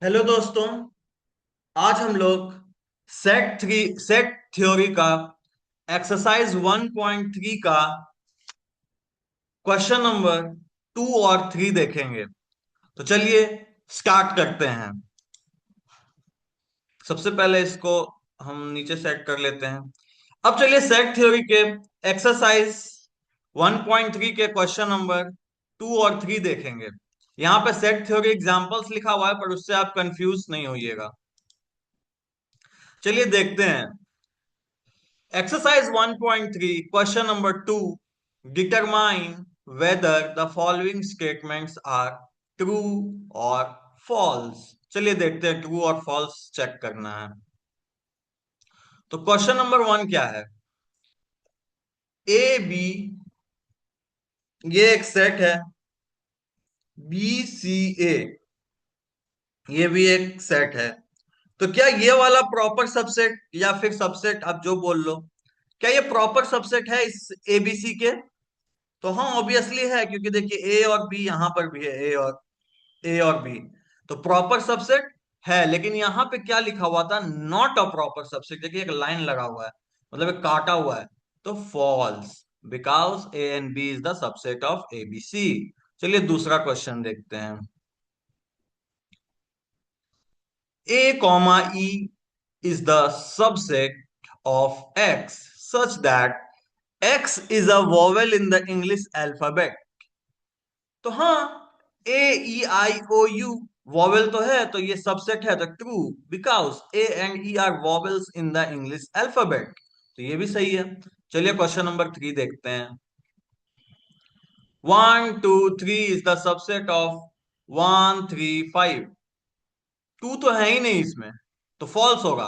Hello दोस्तों। आज हम लोग सेट थ्योरी का एक्सरसाइज 1.3 का क्वेश्चन नंबर 2 और 3 देखेंगे। तो चलिए स्टार्ट करते हैं। सबसे पहले इसको हम नीचे सेट कर लेते हैं। अब चलिए सेट थ्योरी के एक्सरसाइज 1.3 के क्वेश्चन नंबर 2 और 3 देखेंगे। यहाँ पे सेट थ्योरी एग्जांपल्स लिखा हुआ है, पर उससे आप कंफ्यूज नहीं होइएगा। चलिए देखते हैं। Exercise 1.3, question number 2. Determine whether the following statements are true or false. चलिए देखते हैं ट्रू और फॉल्स चेक करना है। तो क्वेश्चन नंबर 1 क्या है? ए बी, ये एक सेट है। बी सी ए, ये भी एक सेट है। तो क्या ये वाला प्रॉपर सबसेट या फिर सबसेट, आप जो बोल लो, क्या ये प्रॉपर सबसेट है इस एबीसी के? तो हाँ, ऑब्वियसली है, क्योंकि देखिए ए और बी यहां पर भी है, ए और बी। तो प्रॉपर सबसेट है। लेकिन यहाँ पे क्या लिखा हुआ था? Not a proper subset. देखिए एक लाइन लगा हुआ है, मतलब एक काटा हुआ है। तो false, because A and B is the subset of A B C. चलिए दूसरा क्वेश्चन देखते हैं। A comma E is the subset of X such that X is a vowel in the English alphabet. तो हाँ, ए ई आई ओ you vowel तो है, तो ये सबसेट है, तो true, because A and E R vowels in the English alphabet. तो ये भी सही है। चलिए क्वेश्चन नंबर 3 देखते हैं। 1 2 3 is the subset of 1 3 5। Two तो है ही नहीं इसमें, तो फॉल्स होगा।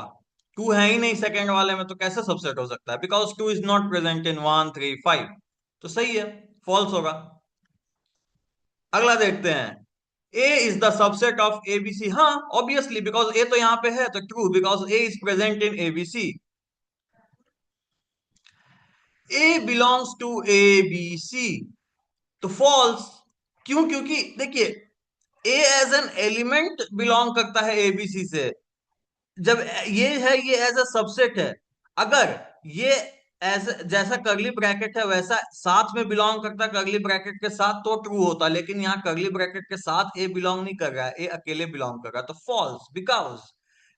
टू है ही नहीं सेकेंड वाले में, तो कैसे सबसेट हो सकता है? Because two is not present इन 1 3 5। तो सही है, फॉल्स होगा। अगला देखते हैं। A is the subset of ABC. हाँ, ऑब्वियसली, बिकॉज ए तो यहां पे है, तो true, because A is present in ABC. A belongs to A B C, तो फॉल्स। क्यों? क्योंकि देखिए A as an element belong करता है एबीसी से। जब ये है, ये एज अ सबसेट है। अगर ये एज जैसा करली ब्रैकेट है वैसा साथ में बिलोंग करता, करली ब्रैकेट के साथ, तो ट्रू होता। लेकिन यहाँ करली ब्रैकेट के साथ ए बिलोंग नहीं कर रहा है, ए अकेले बिलोंग कर रहा है, तो फॉल्स, बिकॉज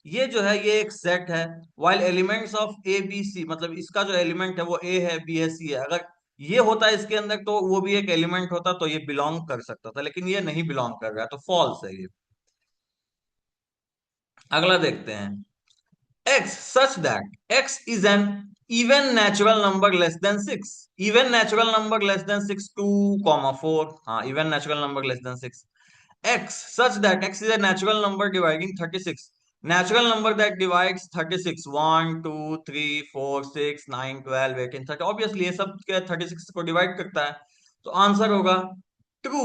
ये जो है ये एक सेट है। While elements of A B C, मतलब इसका जो एलिमेंट है वो ए है, बी है, सी है। अगर ये होता इसके अंदर तो वो भी एक एलिमेंट होता, तो ये बिलोंग कर सकता था, लेकिन ये नहीं बिलोंग कर रहा है, तो फॉल्स है ये। अगला देखते हैं। X such that X is an even natural number less than 6. Even natural number less than 6, 2 comma 4. हाँ, even natural number less than 6. X such that X is a natural number dividing 36. Natural number that divides 36, 1 2 3 4 6 9 12 18 30। Obviously ये सब 36 को divide करता है, तो answer होगा true.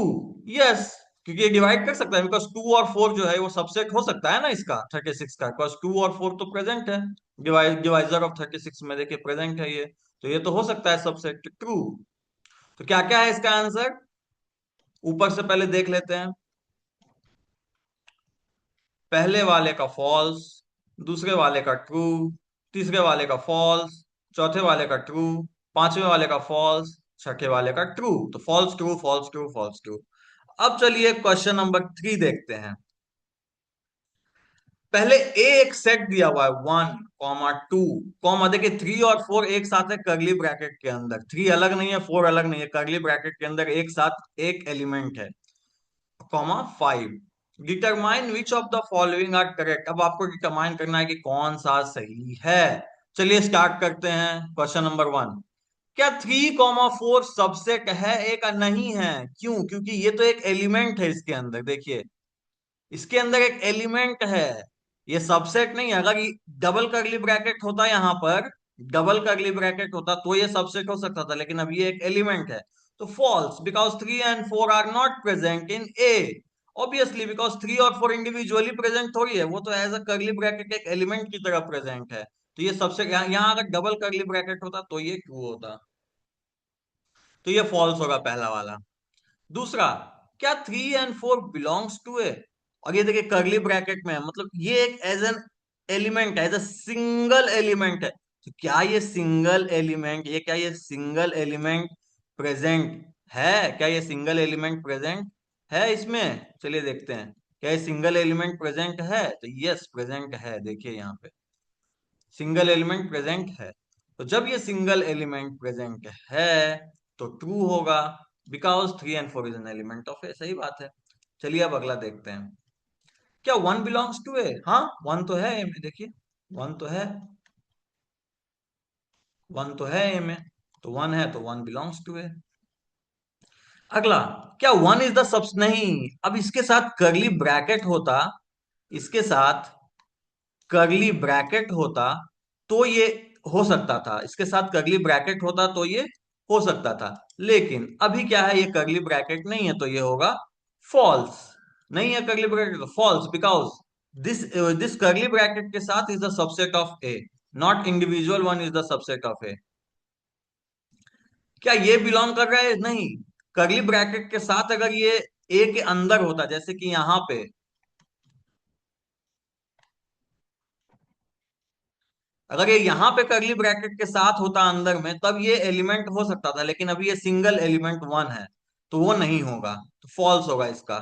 Yes, क्योंकि ये डिवाइड कर सकता है, बिकॉज 2 और 4 जो है वो सबसेट हो सकता है ना इसका, 36 का, बिकॉज 2 और 4 तो प्रेजेंट है। डिवाइजर ऑफ 36 में देखिए प्रेजेंट है ये, तो ये तो हो सकता है सबसेट, ट्रू। तो क्या क्या है इसका आंसर? ऊपर से पहले देख लेते हैं। पहले वाले का फॉल्स, दूसरे वाले का ट्रू, तीसरे वाले का फॉल्स, चौथे वाले का ट्रू, पांचवें वाले का फॉल्स, छठे वाले का ट्रू। तो false true false true false true. अब चलिए क्वेश्चन नंबर 3 देखते हैं। पहले ए एक सेट दिया हुआ है, 1 2 कॉमा, देखिए 3 और 4 एक साथ है करली ब्रैकेट के अंदर। 3 अलग नहीं है, 4 अलग नहीं है, करली ब्रैकेट के अंदर एक साथ एक एलिमेंट है, comma 5। Determine which of the following are correct. अब आपको डिटरमाइन करना है कि कौन सा सही है। चलिए स्टार्ट करते हैं। Question number 1। क्या 3 4 सबसेट है? एक नहीं है। क्यों? क्योंकि ये तो एक एलिमेंट है इसके अंदर। देखिए इसके अंदर एक एलिमेंट है, ये सबसेट नहीं है। अगर डबल करली ब्रैकेट होता यहाँ पर, डबल करली ब्रैकेट होता तो ये सबसेट हो सकता था, लेकिन अब ये एक एलिमेंट है। तो false, because 3 and 4 are not present in A. Obviously, because 3 और 4 इंडिविजुअली प्रेजेंट थोड़ी है, वो तो एज अ करली ब्रैकेट एक एलिमेंट की तरह प्रेजेंट है। तो ये सबसे यहाँ अगर डबल करली ब्रैकेट होता तो ये ट्रू होता, तो ये फॉल्स होगा पहला वाला। दूसरा, क्या 3 and 4 बिलोंग्स टू ए? और ये देखिए करली ब्रैकेट में है, मतलब ये एक एज एन एलिमेंट है, एज अ सिंगल एलिमेंट है। तो क्या ये सिंगल एलिमेंट, ये क्या ये सिंगल एलिमेंट प्रेजेंट है? क्या ये सिंगल एलिमेंट प्रेजेंट है इसमें? चलिए देखते हैं, क्या ये सिंगल एलिमेंट प्रेजेंट है? तो यस प्रेजेंट है, देखिए यहाँ पे सिंगल एलिमेंट प्रेजेंट है। तो जब ये सिंगल एलिमेंट प्रेजेंट है तो ट्रू होगा, बिकॉज 3 और 4 इज एन एलिमेंट ऑफ ए। सही बात है। चलिए अब अगला देखते हैं, क्या 1 बिलोंग्स टू ए? हाँ 1 तो है ए में, देखिए 1 तो है, 1 तो है ए में, तो 1 है तो 1 बिलोंग्स टू ए। अगला, क्या 1 इज द सब, नहीं, अब इसके साथ करली ब्रैकेट होता, इसके साथ करली ब्रैकेट होता तो ये हो सकता था, इसके साथ करली ब्रैकेट होता तो ये हो सकता था, लेकिन अभी क्या है, ये करली ब्रैकेट नहीं है तो ये होगा फॉल्स। नहीं है करली ब्रैकेट तो false, because this this curly bracket के साथ is the subset of A, not individual one is the subset of A. क्या ये बिलोंग कर रहा है? नहीं। करली ब्रैकेट के साथ अगर ये ए के अंदर होता, जैसे कि यहां पे अगर ये यहां पे करली ब्रैकेट के साथ होता अंदर में, तब ये एलिमेंट हो सकता था, लेकिन अभी ये सिंगल एलिमेंट 1 है तो वो नहीं होगा, तो फॉल्स होगा इसका।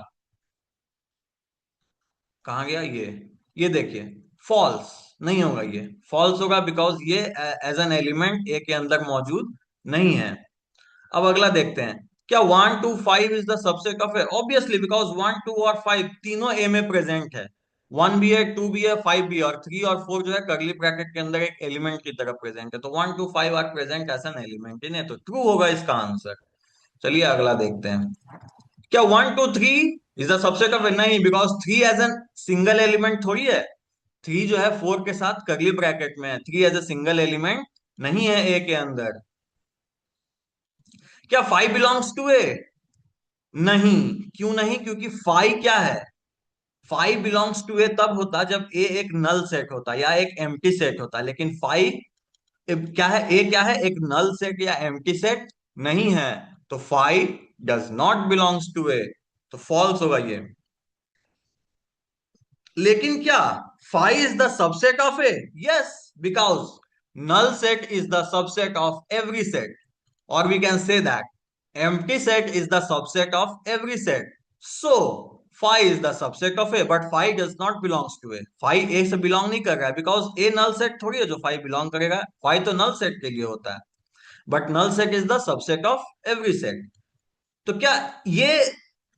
कहाँ गया ये देखिए, फॉल्स नहीं होगा, ये फॉल्स होगा बिकॉज ये एज एन एलिमेंट ए के अंदर मौजूद नहीं है। अब अगला देखते हैं, क्या 1 2 5 is the subset of A? Obviously, because 1 2 और 5 तीनों ए में प्रेजेंट है। 1 भी है, 2 भी है, 5 भी है, और 3 और 4 जो है करली ब्रैकेट के अंदर एक एलिमेंट की तरह प्रेजेंट है, तो 1 2 5 are present as an element in A, तो ट्रू होगा इसका आंसर। चलिए अगला देखते हैं, क्या 1 2 3 is the subset of A? नहीं, because 3 as an single element थोड़ी है। 3 जो है 4 के साथ करली ब्रैकेट में है, 3 एज ए सिंगल एलिमेंट नहीं है ए के अंदर। क्या 5 बिलोंग्स टू ए? नहीं। क्यों नहीं? क्योंकि 5 क्या है, 5 बिलोंग्स टू ए तब होता जब ए एक नल सेट होता या एक एम्प्टी सेट होता, लेकिन 5 क्या है, ए क्या है, एक नल सेट या एम्प्टी सेट नहीं है, तो 5 डज नॉट बिलोंग्स टू ए, तो फॉल्स होगा ये। लेकिन क्या 5 is the subset of A? Yes, because null set is the subset of every set, or we can say that empty set is the subset of every set. So phi is the subset of a, but phi does not belongs to a, phi a से belong नहीं कर रहा है, because a null set थोड़ी है जो phi belong करेगा, phi तो null set के लिए होता है, but null set is the subset of every set। तो क्या ये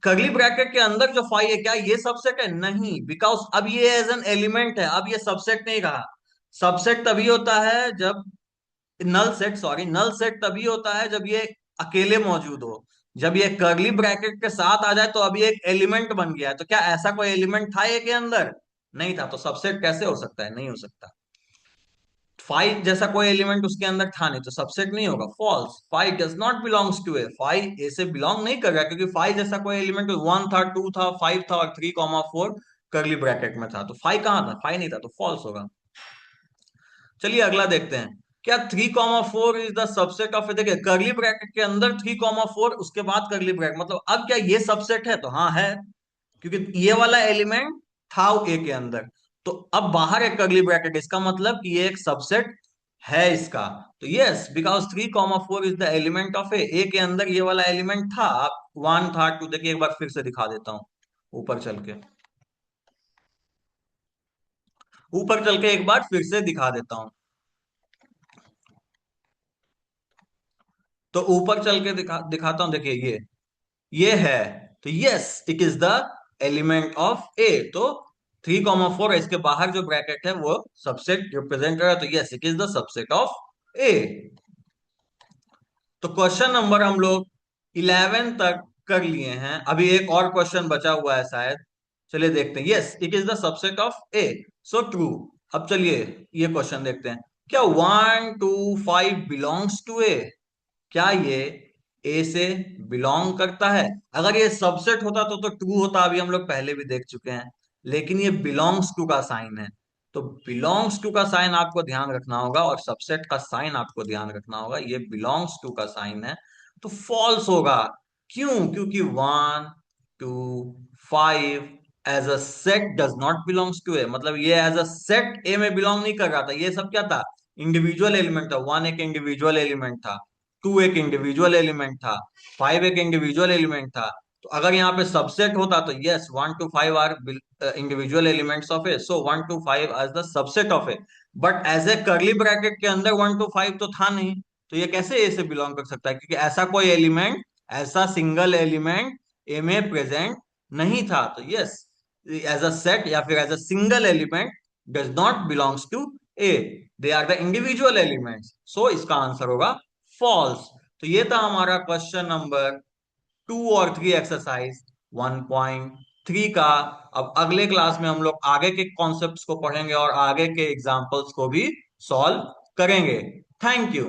करली ब्रैकेट के अंदर जो फाई है, क्या ये सबसेट है? नहीं, बिकॉज अब ये एज एन एलिमेंट है, अब ये सबसेट नहीं रहा। सबसेट तभी होता है जब null set, sorry, null set तभी होता है जब ये अकेले मौजूद हो। जब ये करली ब्रैकेट के साथ आ जाए तो अभी एक एलिमेंट बन गया है, तो क्या ऐसा कोई एलिमेंट था ये के अंदर? नहीं था, तो सबसेट कैसे हो सकता है? नहीं हो सकता। फाइव जैसा कोई एलिमेंट उसके अंदर था नहीं, तो सबसेट नहीं होगा, false. Five does not belongs to A, five A से बिलोंग नहीं कर रहा, क्योंकि फाइव जैसा कोई एलिमेंट 1 था, 2 था, 5 था, और 3 4 करली ब्रैकेट में था, तो फाइव कहाँ था? फाइव नहीं था, तो फॉल्स होगा। चलिए अगला देखते हैं, क्या 3 4 इज द सबसेट ऑफ, देखिए करली ब्रैकेट के अंदर 3 4 उसके बाद करली ब्रैकेट, मतलब अब क्या ये सबसेट है? तो हाँ है, क्योंकि ये वाला एलिमेंट था ए के अंदर, तो अब बाहर एक करली ब्रैकेट, इसका मतलब कि ये एक सबसेट है इसका। तो yes, because 3 4 is the element of A के अंदर ये वाला एलिमेंट था। आप 1 था, 2, देखिए एक बार फिर से दिखा देता हूं, ऊपर चल के, ऊपर चल के एक बार फिर से दिखा देता हूं। तो ऊपर चल के दिखाता हूं, देखिए ये है, तो yes it is the element of A. तो 3 4 है, इसके बाहर जो ब्रैकेट है वो सबसेट रिप्रेजेंट कर रहा है, तो yes it is the subset of A. तो क्वेश्चन नंबर हम लोग 11 तक कर लिए हैं, अभी एक और क्वेश्चन बचा हुआ है शायद। चलिए देखते हैं, yes it is the subset of A, so true. अब चलिए ये क्वेश्चन देखते हैं, क्या 1 2 5 बिलोंग्स टू ए? क्या ये ए से बिलोंग करता है? अगर ये सबसेट होता तो ट्रू होता, अभी हम लोग पहले भी देख चुके हैं, लेकिन ये बिलोंग्स टू का साइन है, तो बिलोंग्स टू का साइन आपको ध्यान रखना होगा, और सबसेट का साइन आपको ध्यान रखना होगा, ये बिलोंग्स टू का साइन है, तो फॉल्स होगा। क्यों? क्योंकि 1 2 5 as a set does not belongs to A, मतलब ये एज अ सेट ए में बिलोंग नहीं कर रहा था, ये सब क्या था, इंडिविजुअल एलिमेंट था। वन एक इंडिविजुअल एलिमेंट था, टू एक इंडिविजुअल एलिमेंट था, फाइव एक इंडिविजुअल एलिमेंट था। तो अगर यहाँ पे सबसेट होता तो yes, one two five are individual elements of A, so one two five as the subset of A. But as a curly bracket के अंदर वन टू फाइव तो था नहीं, तो ये कैसे ए से बिलोंग कर सकता है, क्योंकि ऐसा कोई एलिमेंट, ऐसा सिंगल एलिमेंट ए में प्रेजेंट नहीं था। तो यस, एज अ सेट या फिर as a single element does not belongs to A, they are the individual elements, so इसका आंसर होगा फॉल्स। तो ये था हमारा क्वेश्चन नंबर 2 और 3 एक्सरसाइज 1.3 का। अब अगले क्लास में हम लोग आगे के कॉन्सेप्ट्स को पढ़ेंगे और आगे के एग्जाम्पल्स को भी सॉल्व करेंगे। Thank you.